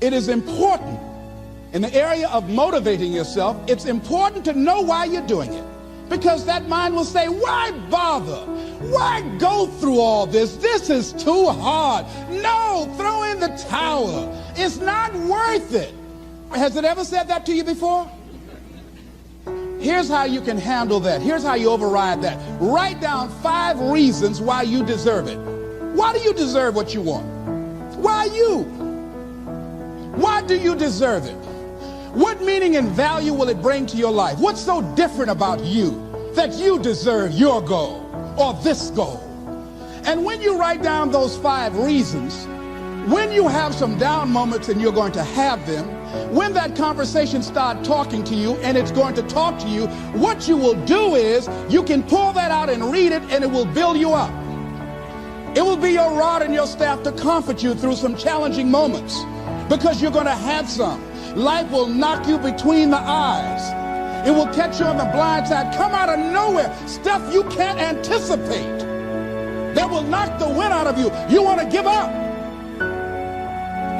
It is important in the area of motivating yourself. It's important to know why you're doing it, because that mind will say, why bother? Why go through all this? This is too hard. No, throw in the towel. It's not worth it. Has it ever said that to you before? Here's how you can handle that. Here's how you override that. Write down 5 reasons why you deserve it. Why do you deserve what you want? Why you? Why do you deserve it? What meaning and value will it bring to your life? What's so different about you that you deserve your goal or this goal? And when you write down those 5 reasons, when you have some down moments, and you're going to have them, when that conversation starts talking to you, and it's going to talk to you, what you will do is you can pull that out and read it, and it will build you up. It will be your rod and your staff to comfort you through some challenging moments, because you're going to have some. Life will knock you between the eyes. It will catch you on the blind side, come out of nowhere, stuff you can't anticipate that will knock the wind out of you. You want to give up.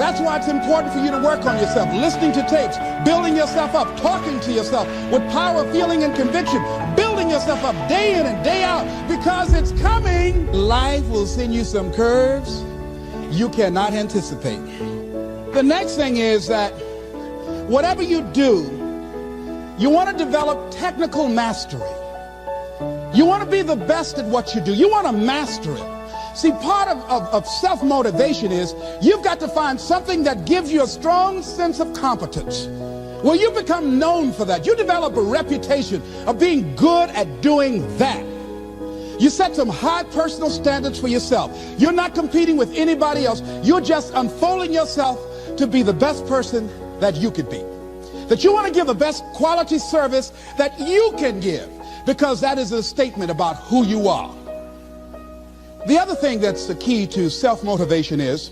That's why it's important for you to work on yourself, listening to tapes, building yourself up, talking to yourself with power, feeling, and conviction, building yourself up day in and day out, because it's coming. Life will send you some curves you cannot anticipate. The next thing is that whatever you do, you want to develop technical mastery. You want to be the best at what you do. You want to master it. See, part of self-motivation is you've got to find something that gives you a strong sense of competence. Well, you become known for that. You develop a reputation of being good at doing that. You set some high personal standards for yourself. You're not competing with anybody else. You're just unfolding yourself to be the best person that you could be. That you want to give the best quality service that you can give, because that is a statement about who you are. The other thing that's the key to self-motivation is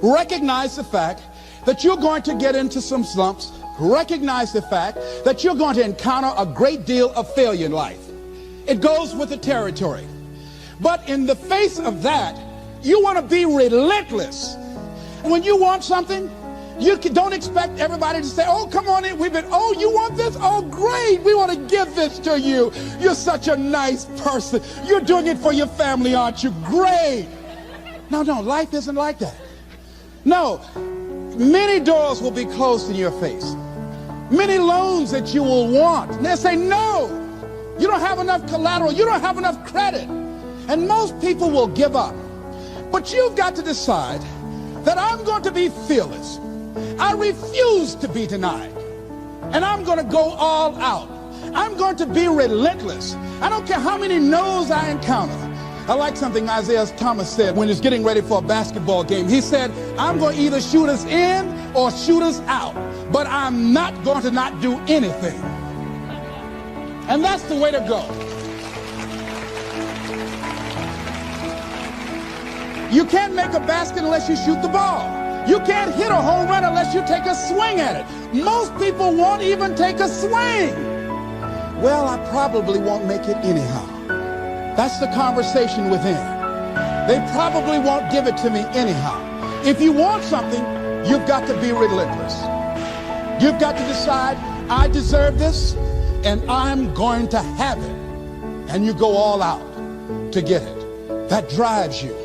recognize the fact that you're going to get into some slumps. Recognize the fact that you're going to encounter a great deal of failure in life. It goes with the territory. But in the face of that, you want to be relentless. When you want something, you don't expect everybody to say, oh, come on in. Oh, you want this? Oh, great. We want to give this to you. You're such a nice person. You're doing it for your family, aren't you? Great. No, life isn't like that. No, many doors will be closed in your face. Many loans that you will want. And they'll say, no, you don't have enough collateral. You don't have enough credit. And most people will give up. But you've got to decide that I'm going to be fearless. I refuse to be denied. And I'm going to go all out. I'm going to be relentless. I don't care how many no's I encounter. I like something Isaiah Thomas said when he's getting ready for a basketball game. He said, I'm going to either shoot us in or shoot us out, but I'm not going to not do anything. And that's the way to go. You can't make a basket unless you shoot the ball. You can't hit a home run unless you take a swing at it. Most people won't even take a swing. Well, I probably won't make it anyhow. That's the conversation within. They probably won't give it to me anyhow. If you want something, you've got to be relentless. You've got to decide, I deserve this, and I'm going to have it. And you go all out to get it. That drives you.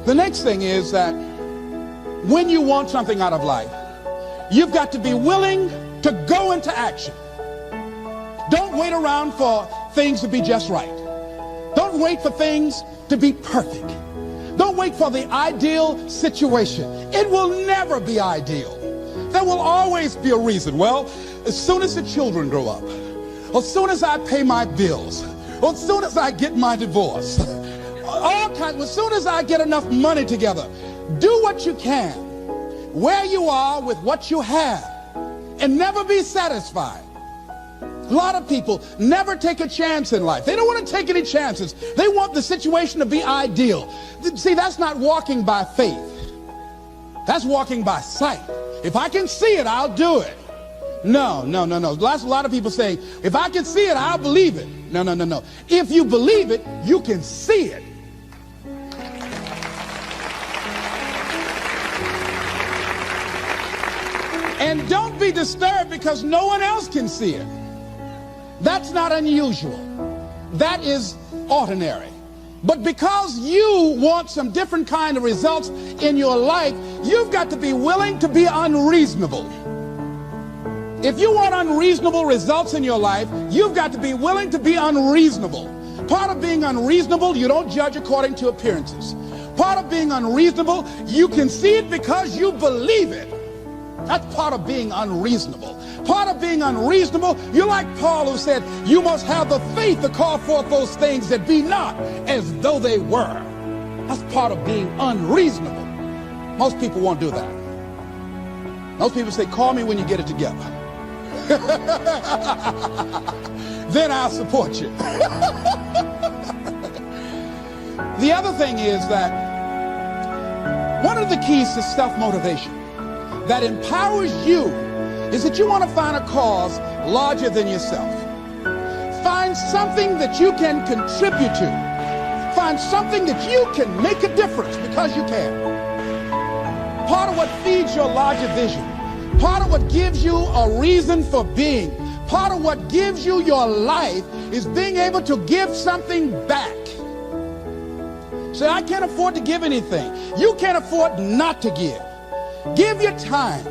The next thing is that when you want something out of life, you've got to be willing to go into action. Don't wait around for things to be just right. Don't wait for things to be perfect. Don't wait for the ideal situation. It will never be ideal. There will always be a reason. Well, as soon as the children grow up, or as soon as I pay my bills, or as soon as I get my divorce, as soon as I get enough money together, do what you can, where you are with what you have, and never be satisfied. A lot of people never take a chance in life. They don't want to take any chances. They want the situation to be ideal. See, that's not walking by faith. That's walking by sight. If I can see it, I'll do it. No. That's a lot of people saying, if I can see it, I'll believe it. No. If you believe it, you can see it. And don't be disturbed because no one else can see it. That's not unusual. That is ordinary. But because you want some different kind of results in your life, you've got to be willing to be unreasonable. If you want unreasonable results in your life, you've got to be willing to be unreasonable. Part of being unreasonable, you don't judge according to appearances. Part of being unreasonable, you can see it because you believe it. That's part of being unreasonable. Part of being unreasonable, you're like Paul who said, you must have the faith to call forth those things that be not as though they were. That's part of being unreasonable. Most people won't do that. Most people say, call me when you get it together. Then I'll support you. The other thing is that one of the keys to self-motivation that empowers you is that you want to find a cause larger than yourself. Find something that you can contribute to. Find something that you can make a difference because you can. Part of what feeds your larger vision, part of what gives you a reason for being, part of what gives you your life is being able to give something back. Say, I can't afford to give anything. You can't afford not to give. Give your time.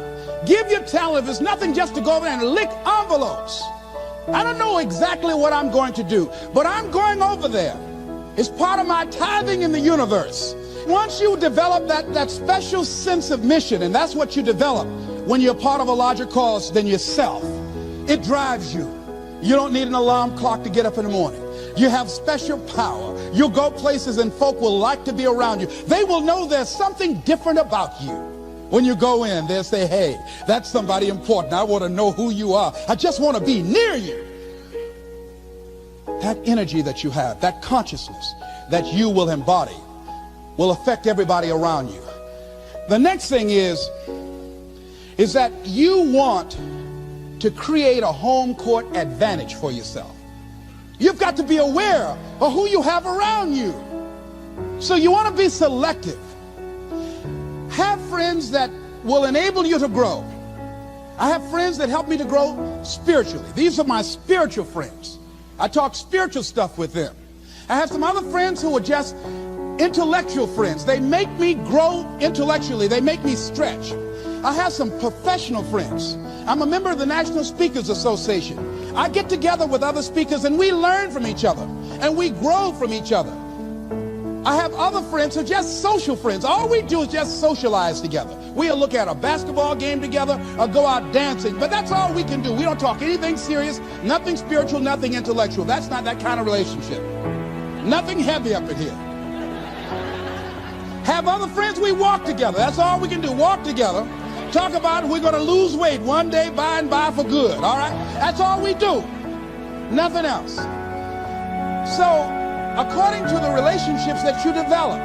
Give your talent. If it's nothing just to go over there and lick envelopes. I don't know exactly what I'm going to do, but I'm going over there. It's part of my tithing in the universe. Once you develop that special sense of mission, and that's what you develop when you're part of a larger cause than yourself, it drives you. You don't need an alarm clock to get up in the morning. You have special power. You'll go places and folk will like to be around you. They will know there's something different about you. When you go in, they'll say, hey, that's somebody important. I want to know who you are. I just want to be near you. That energy that you have, that consciousness that you will embody will affect everybody around you. The next thing is that you want to create a home court advantage for yourself. You've got to be aware of who you have around you. So you want to be selective. Have friends that will enable you to grow. I have friends that help me to grow spiritually. These are my spiritual friends. I talk spiritual stuff with them. I have some other friends who are just intellectual friends. They make me grow intellectually. They make me stretch. I have some professional friends. I'm a member of the National Speakers Association. I get together with other speakers and we learn from each other and we grow from each other. I have other friends who are just social friends. All we do is just socialize together. We'll look at a basketball game together or go out dancing, but that's all we can do. We don't talk anything serious, nothing spiritual, nothing intellectual. That's not that kind of relationship. Nothing heavy up in here. Have other friends, we walk together. That's all we can do, walk together. Talk about we're going to lose weight one day by and by for good, all right? That's all we do. Nothing else. So, according to the relationships that you develop,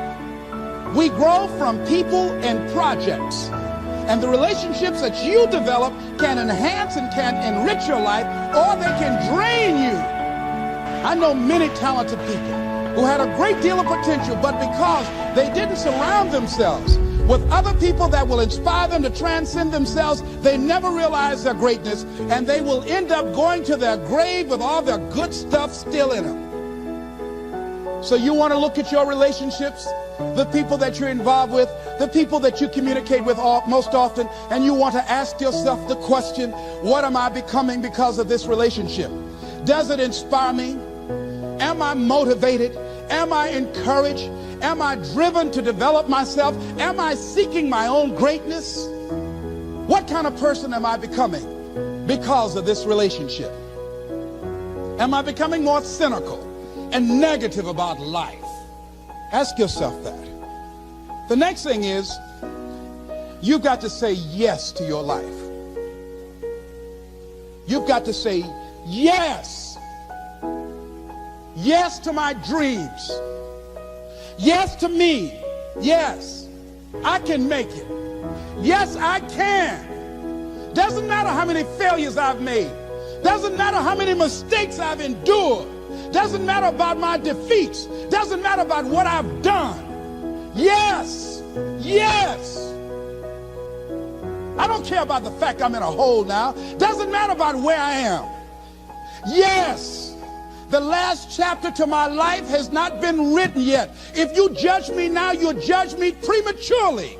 we grow from people and projects. And the relationships that you develop can enhance and can enrich your life, or they can drain you. I know many talented people who had a great deal of potential, but because they didn't surround themselves with other people that will inspire them to transcend themselves, they never realize their greatness, and they will end up going to their grave with all their good stuff still in them. So you want to look at your relationships, the people that you're involved with, the people that you communicate with most often, and you want to ask yourself the question, what am I becoming because of this relationship? Does it inspire me? Am I motivated? Am I encouraged? Am I driven to develop myself? Am I seeking my own greatness? What kind of person am I becoming because of this relationship? Am I becoming more cynical and negative about life? Ask yourself that. The next thing is, you've got to say yes to your life. You've got to say yes. Yes to my dreams. Yes to me. Yes, I can make it. Yes, I can. Doesn't matter how many failures I've made. Doesn't matter how many mistakes I've endured. Doesn't matter about my defeats. Doesn't matter about what I've done. Yes, yes. I don't care about the fact I'm in a hole now. Doesn't matter about where I am. Yes, the last chapter to my life has not been written yet. If you judge me now, you'll judge me prematurely.